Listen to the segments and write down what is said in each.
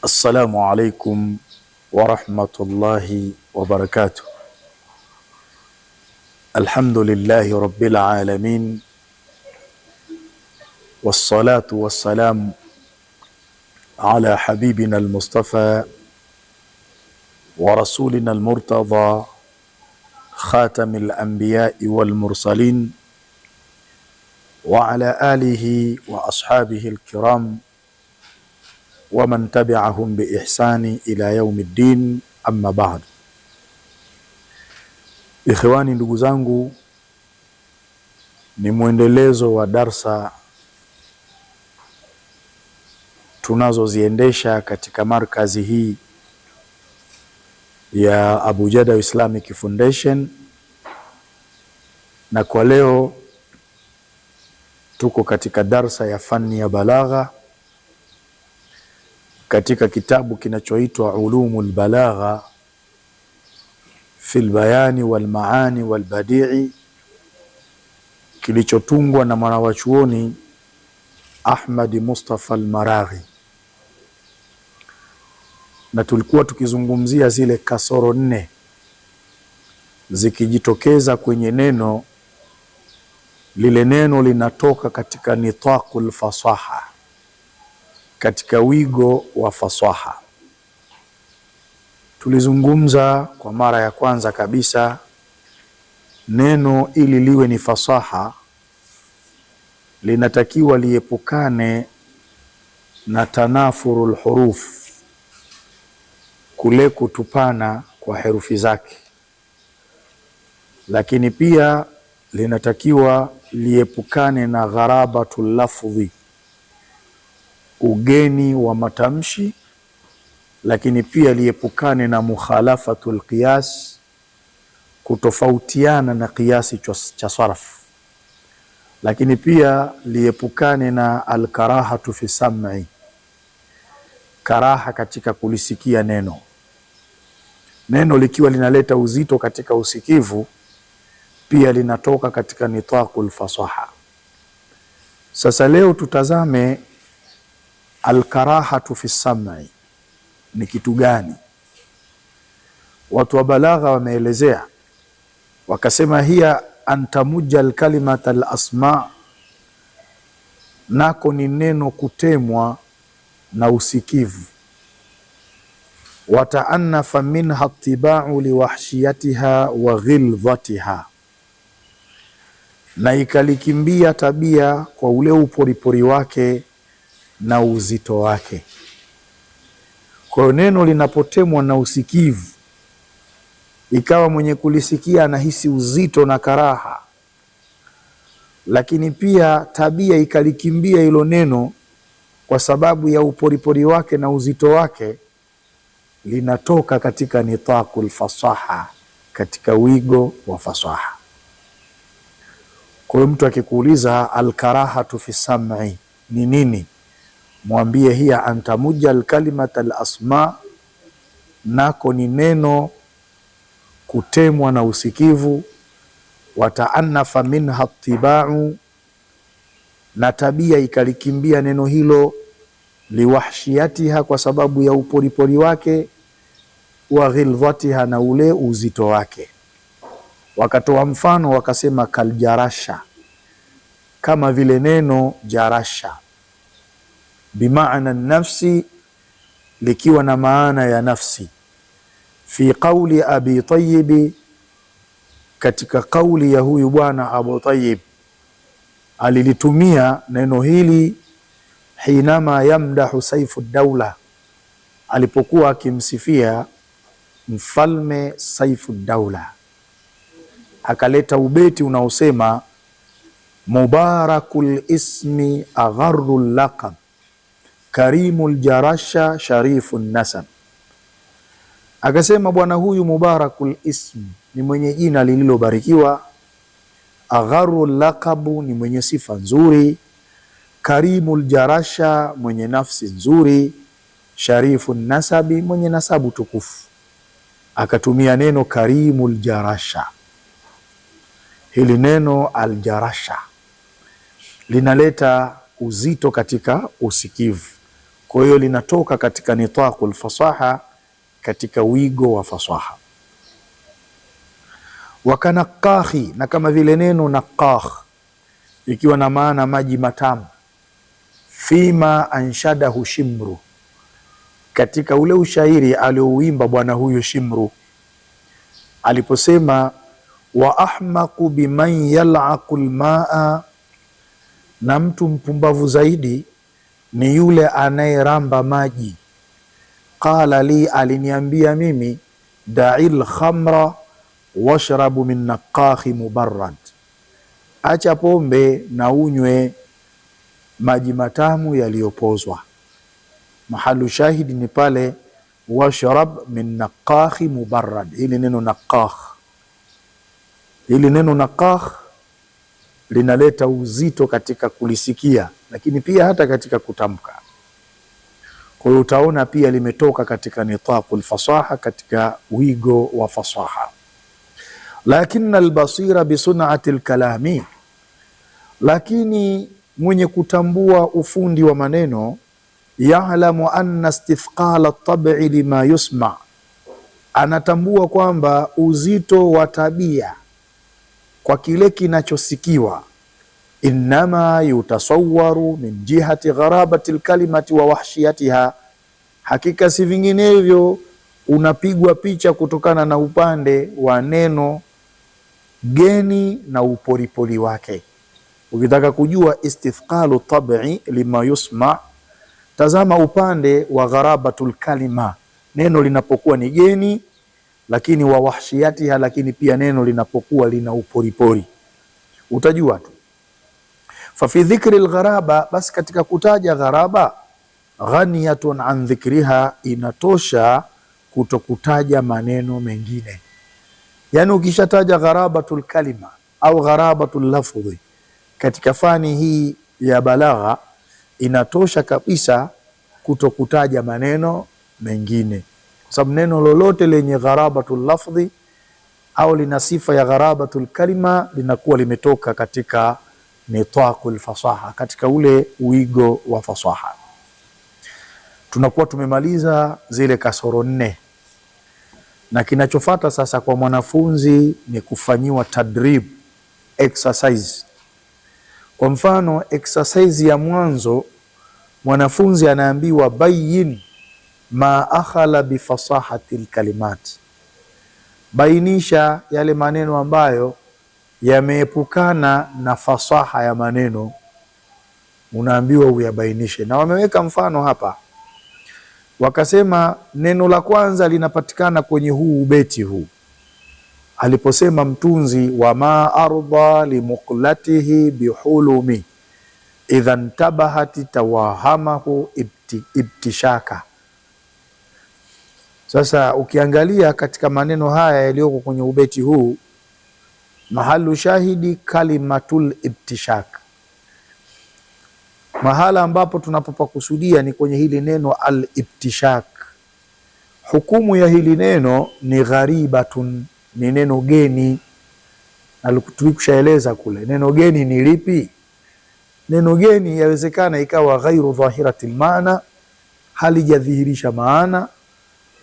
Assalamu alaikum warahmatullahi wabarakatuh. Alhamdulillahi rabbil alamin, wassalatu wassalamu ala habibina almustafa wa rasulina almurtada khatamil anbiya'i wal mursalin wa ala alihi wa ashabihi alkiram wa man tabi'ahum bi ihsani ila yaumiddin, amma ba'd. Ikhwani, ndugu zangu, ni mwendelezo wa darsa tunazoziendesha katika markazi hii ya Abu Jada Islamic Foundation, na kwa leo tuko katika darsa ya fani ya balagha katika kitabu kinachoitwa Ulumul Balagha fil Bayani wal Maani wal Badi'i, kilichotungwa na mwanawachuoni Ahmad Mustafa al-Maraghi. Na tulikuwa tukizungumzia zile kasoro 4 zikijitokeza kwenye neno lile. Neno linatoka katika nitaqul fasaha, katika wigo wa fasaha. Tulizungumza kwa mara ya kwanza kabisa, neno ili liwe ni fasaha linatakiwa liepukane na tanafurul huruf, kule kutupana kwa herufi zake, lakini pia linatakiwa liepukane na gharabatul lafdhi, ugeni wa matamshi, lakini pia liepukane na mukhalafatul qiyas, kutofautiana na kiasi cha sarf, lakini pia liepukane na alkarahatu fi sam'i, karaha katika kulisikia neno. Neno likiwa linaleta uzito katika usikivu, pia linatoka katika nitaqul fasaha. Sasa leo tutazame alkarahatu fi sam'i ni kitu gani? Watu wa balagha wameelezea wakasema, hiya antamuja alkalimata alasma, nako ni neno kutemwa na usikivu. Wataannafa minha tibau liwahshiyatiha wa ghilzatiha, na ikalikimbia tabia kwa ule uporipori wake na uzito wake. Kwa hiyo neno linapotemwa na usikivu, ikawa mwenye kulisikia anahisi uzito na karaha, lakini pia tabia ikalikimbia hilo neno kwa sababu ya uporipori wake na uzito wake, linatoka katika nitaqul fasaha, katika wigo wa fasaha. Kwa hiyo mtu akikuuliza alkarahatu fi sam'i ni nini, mwambie hiya antamuja alkalimata alasma, nako ni neno kutemwa na usikivu. Wataannafa minha tibau, na tabia ikalikimbia neno hilo, liwahshiyatiha, kwa sababu ya uporipori wake, wa ghilzatiha, na ule uzito wake. Wakatoa mfano wakasema, kaljarasha, kama vile neno jarasha, bimaana nafsi, likiwa na maana ya nafsi. Fi qawli Abi Tayyib, katika kauli ya huyu bwana Abu Tayyib, alilitumia neno hili hinama yamdahu Saifu Daula, alipokuwa akimsifia mfalme Saifu Daula. Akaleta ubeti unaosema, mubarakul ismi agharrul laqab, karimul jarasha sharifun nasab. Akasema bwana huyu mubarakul ism ni mwenye jina lililobarikiwa, agharrul laqabu ni mwenye sifa nzuri, karimul jarasha mwenye nafsi nzuri, sharifun nasabi mwenye nasabu tukufu. Akatumia neno karimul jarasha. Hili neno aljarasha linaleta uzito katika usikivu. Kwa hiyo linatoka katika nitaqul fasaha, katika wigo wa fasaha. Wakanaqahi, na kama vile neno naqah ikiwa na maana maji matamu. Fima anshadahu Shimru, katika ule ushairi aliouimba bwana huyo Shimru aliposema wa ahmaqu biman yal'aqu lmaa, na mtu mpumbavu zaidi ni yule anayeramba maji. Qala li, aliniambia mimi, da'il khamra washrabu min naqahi mubarrad, acha pombe na unywe maji matamu yaliyopozwa. Mahalu shahidi ni pale washrab min naqahi mubarrad. Hili neno naqah linaleta uzito katika kulisikia, lakini pia hata katika kutamka. Kwa hiyo utaona pia limetoka katika nitaqul fasaha, katika wigo wa fasaha. Lakini albasira bisun'ati alkalami, lakini mwenye kutambua ufundi wa maneno, ya'lamu anna istithqala at-tab'i lima yusma, anatambua kwamba uzito wa tabia kwa kile kinachosikiwa, innama yutasawwaru min jihati gharabati alkalimati wa wahshiyatiha, hakika si vinginevyo unapigwa picha kutokana na upande wa neno geni na uporipoli wake. Ukitaka kujua istithqalu tab'i lima yusma, tazama upande wa gharabatul kalima, neno linapokuwa ni geni, lakini wa wahshiyatiha, lakini pia neno linapokuwa lina uporipori, utajua tu. Fa fi dhikri algharaba, basi katika kutaja gharaba, ghaniyatun an dhikriha, inatosha kutokutaja maneno mengine. Yani ukishataja gharabatul kalima au gharabatul lafdhi katika fani hii ya balagha, inatosha kabisa kutokutaja maneno mengine, kwa sababu neno lolote lenye gharabatul lafdhi au lina sifa ya gharabatul kalima linakuwa limetoka katika nitaqul fasaha, katika ule uigo wa fasaha. Tunakuwa tumemaliza zile kasoro 4, na kinachofuata sasa kwa mwanafunzi ni kufanyiwa tadrib, exercise. Kwa mfano exercise ya mwanzo, mwanafunzi anaambiwa bayin ma akhala bifasahati alkalimati, bainisha yale maneno ambayo yameepukana na fasaha ya maneno, unaambiwa uyabainishe. Na wameweka mfano hapa, wakasema neno la kwanza linapatikana kwenye huu ubeti huu aliposema mtunzi, wa ma arda limuqlatihi bihulumi idha ntabahati tawahamahu ibtishaka. Sasa ukiangalia katika maneno haya yaliyoko kwenye ubeti huu, mahalu shahidi kalimatul ibtishak, mahala ambapo tunapopakusudia ni kwenye hili neno al-ibtishak. Hukumu ya hili neno ni gharibatun, ni neno geni. Tulikushaeleza kule neno geni ni lipi. Neno geni yawezekana ikawa ghairu dhahiratil maana, halijadhihirisha maana,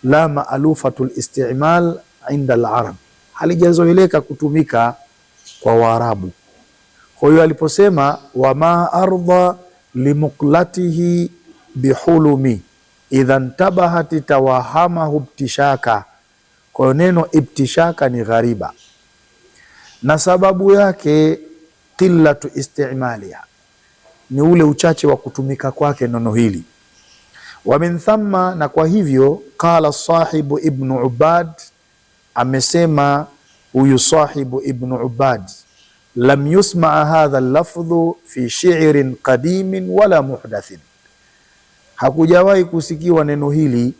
la maalufatul istimal inda al-arab, halijazoeleka kutumika kwa Waarabu. Kwa hiyo aliposema wa ma arda limuqlatihi bihulumi idha ntabahati tawahamahu ibtishaka, kwa hiyo neno ibtishaka ni ghariba, na sababu yake qillatu istimaliha, ni ule uchache wa kutumika kwake neno hili. Wa min thamma, na kwa hivyo qala sahibu ibn Ubad, amesema huyu sahibu ibn Ubad, lam yusmaa hadha lafdhu fi shi'rin qadimin wala muhdathin, hakujawahi kusikiwa neno hili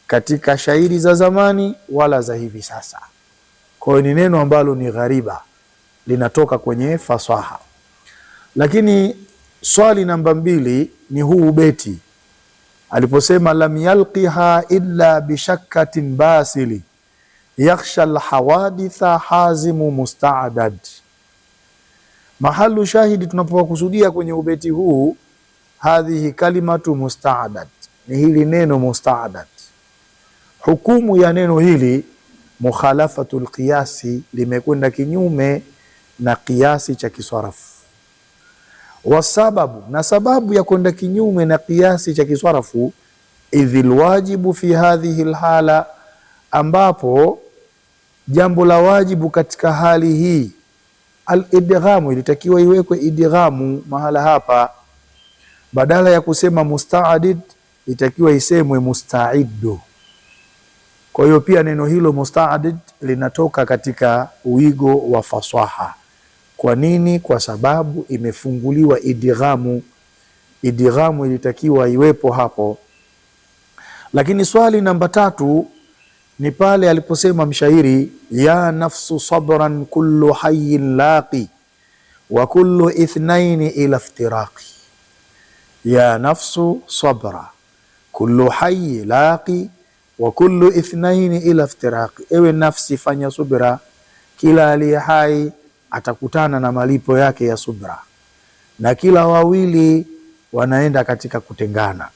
katika shairi za zamani wala za hivi sasa. Kwa hiyo ni neno ambalo ni ghariba, linatoka kwenye fasaha. Lakini swali namba 2 ni huu ubeti aliposema lam yalqiha illa bishakkatin basili yakhsha alhawaditha hazimu musta'dad. Mahalu shahidi tunapokusudia kwenye ubeti huu, hadhihi kalimatu musta'dad, ni hili neno musta'dad. Hukumu ya neno hili mukhalafatul qiyasi, limekwenda kinyume na kiasi cha kiswarafu. Wasababu, na sababu ya kwenda kinyume na kiasi cha kiswarafu, idhil wajibu fi hadhihi alhala, ambapo jambo la wajibu katika hali hii, al-idghamu, ilitakiwa iwekwe idghamu mahala hapa, badala ya kusema musta'did itakiwa isemwe musta'iddu. Kwa hiyo pia neno hilo musta'did linatoka katika wigo wa fasaha. Kwa nini? Kwa sababu imefunguliwa idghamu. Idghamu ilitakiwa iwepo hapo. Lakini swali namba 3 ni pale aliposema mshairi, ya nafsu sabran kullu hayyin laqi wa kullu ithnaini ila iftiraqi. Ya nafsu sabra kullu hayyi laqi wa kullu ithnaini ila iftiraqi. Ewe nafsi, fanya subra, kila aliye hai atakutana na malipo yake ya subra, na kila wawili wanaenda katika kutengana.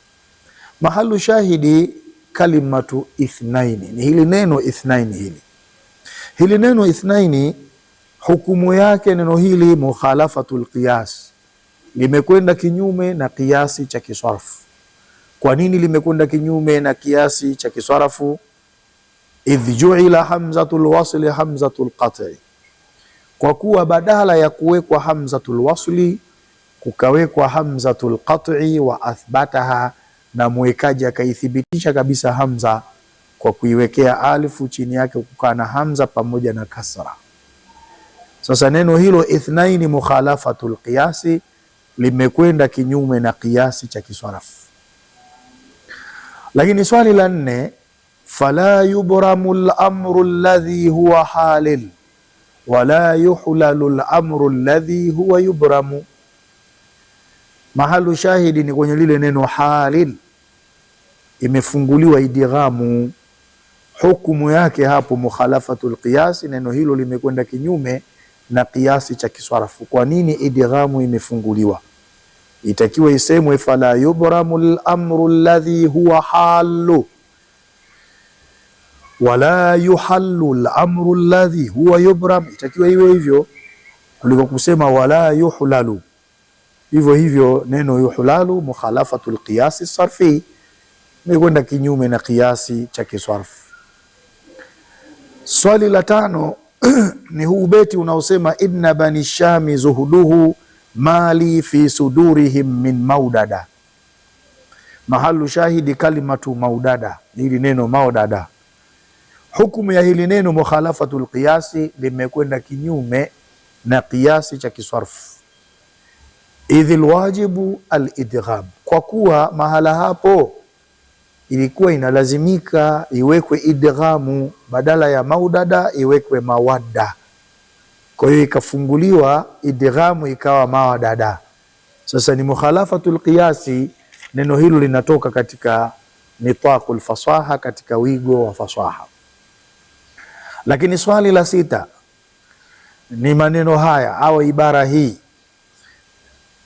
Mahalu shahidi kalimatu ithnaini, ni hili neno ithnaini. Hili neno ithnaini, hukumu yake neno hili mukhalafatul qiyas, limekwenda kinyume na kiasi cha kiswarafu. Kwa nini limekwenda kinyume na kiasi cha kiswarafu? Idh ju'ila hamzatul wasli hamzatul qat'i, kwa kuwa badala ya kuwekwa hamzatul wasli kukawekwa hamzatul qat'i, wa athbataha, na mwekaji akaithibitisha kabisa hamza kwa kuiwekea alifu chini yake kukaa na hamza pamoja na kasra. Sasa neno hilo ithnaini mukhalafatul qiyasi limekwenda kinyume na kiasi cha kiswarafu. Lakini swali la 4, fala yubramu al-amru alladhi huwa halil wala yuhlalu al-amru alladhi huwa yubramu. Mahalu shahidi ni kwenye lile neno halil, imefunguliwa idghamu. Hukumu yake hapo mukhalafatul qiyas, neno hilo limekwenda kinyume na kiasi cha kiswarafu. Kwa nini idghamu imefunguliwa? Itakiwa isemwe fala yubramu al-amru alladhi huwa halu wala yuhallu al-amru alladhi huwa yubram. Itakiwa iwe hivyo kuliko kusema wala yuhlalu. Hivyo neno yuhlalu mukhalafatul qiyasi sarfi, imekwenda kinyume na kiasi cha kiswarfu. Swali la 5 ni huu beti unaosema inna bani shami zuhuduhu mali fi sudurihim min maudada. Mahalu shahidi kalimatu maudada, hili neno maudada. Hukumu ya hili neno mukhalafatul qiyasi, limekwenda kinyume na kiasi cha kiswarfu. Idhil wajibu al-idgham, kwa kuwa mahala hapo ilikuwa inalazimika iwekwe idghamu, badala ya maudada iwekwe mawadda. Kwa hiyo ikafunguliwa idghamu ikawa mawadada. Sasa ni mukhalafatul qiyasi, neno hilo linatoka katika nitaqul fasaha, katika wigo wa fasaha. Lakini swali la 6 ni maneno haya au ibara hii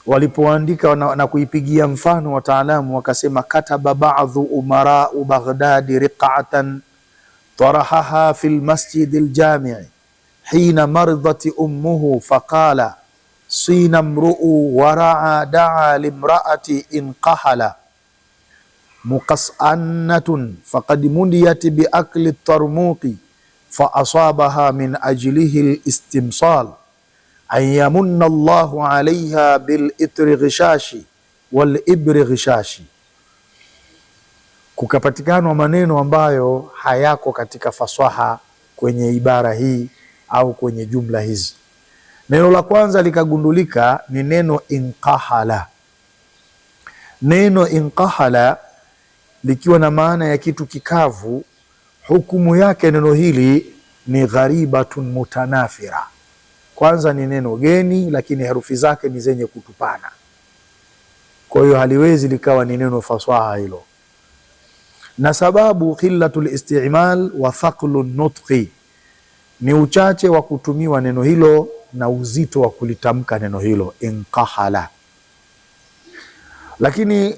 walipoandika na kuipigia mfano wataalamu, wakasema kataba ba'dhu umara'u Baghdadi riq'atan tarahaha fil masjidil jami'i hina maridati ummuhu faqala sina mru'u wara'a da'a limra'ati inqahala muqas'annatun faqad mundiyat bi akli tarmuqi fa asabaha min ajlihi al-istimsal an yamunna Allahu alaiha bil itri ghishashi wal ibri ghishashi. Kukapatikanwa maneno ambayo hayako katika fasaha kwenye ibara hii au kwenye jumla hizi. Neno la kwanza likagundulika ni neno inqahala. Neno inqahala likiwa na maana ya kitu kikavu, hukumu yake neno hili ni gharibatun mutanafira. Kwanza ni neno geni, lakini herufi zake ni zenye kutupana. Kwa hiyo haliwezi likawa ni neno fasaha hilo. Na sababu qillatul isti'mal wa thaqlun nutqi, ni uchache wa kutumiwa neno hilo na uzito wa kulitamka neno hilo inqahala. Lakini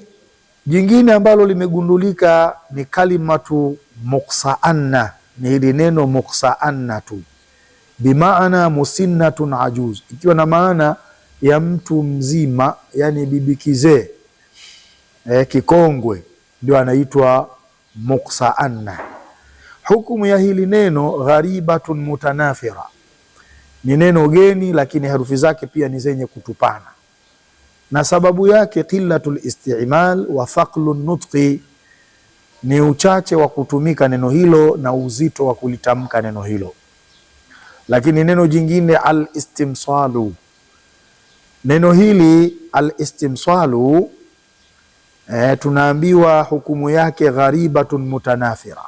Jingine ambalo limegundulika ni kalimatu muksaanna, ni hili neno muksaanna tu, bimaana musinnatun ajuz, ikiwa na maana ya mtu mzima, yani bibi kizee, kikongwe, ndio anaitwa muksaanna. Hukumu ya hili neno gharibatun mutanafira, ni neno geni lakini herufi zake pia ni zenye kutupana, na sababu yake qillatul isti'mal wa thaqlun nutqi, ni uchache wa kutumika neno hilo na uzito wa kulitamka neno hilo. Lakini neno jingine al-istimsalu, neno hili al-istimsalu tunaambiwa hukumu yake gharibatun mutanafira.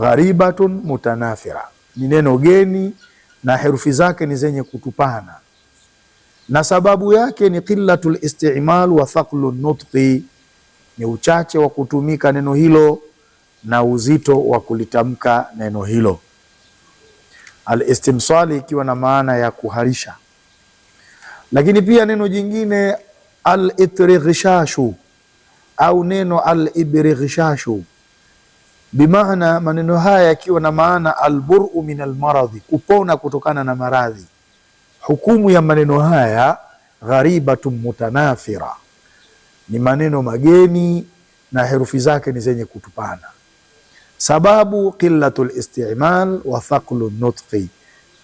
Gharibatun mutanafira ni neno geni na herufi zake ni zenye kutupana, na sababu yake ni qillatul isti'mal wa thaqlun nutqi, ni uchache wa kutumika neno hilo na uzito wa kulitamka neno hilo. Al-istimsali ikiwa na maana ya kuharisha. Lakini pia neno jingine al-itrighshashu au neno al-ibrighshashu, bimaana maneno haya yakiwa na maana al-bur'u min al-maradhi, kupona kutokana na maradhi. Hukumu ya maneno haya gharibatun mutanafira, ni maneno mageni na herufi zake ni zenye kutupana. Sababu qillatul isti'mal wa thaqlun nutqi,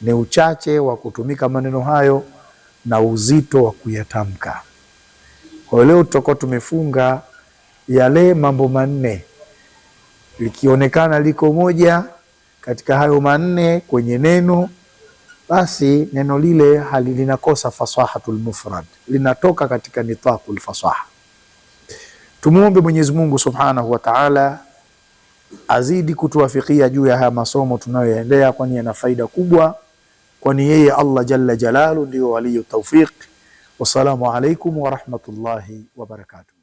ni uchache wa kutumika maneno hayo na uzito wa kuyatamka. Kwa leo tutakuwa tumefunga yale mambo manne, likionekana liko moja katika hayo manne kwenye neno, basi neno lile linakosa fasahatul mufrad, linatoka katika nitaqul fasaha. Tumuombe Mwenyezi Mungu Subhanahu wa Ta'ala azidi kutuwafikia juu ya haya masomo tunayoendea, kwani yana faida kubwa, kwani yeye Allah Jalla Jalalu ndio waliyu tawfiq. Wassalamu alaikum wa rahmatullahi wa barakatuh.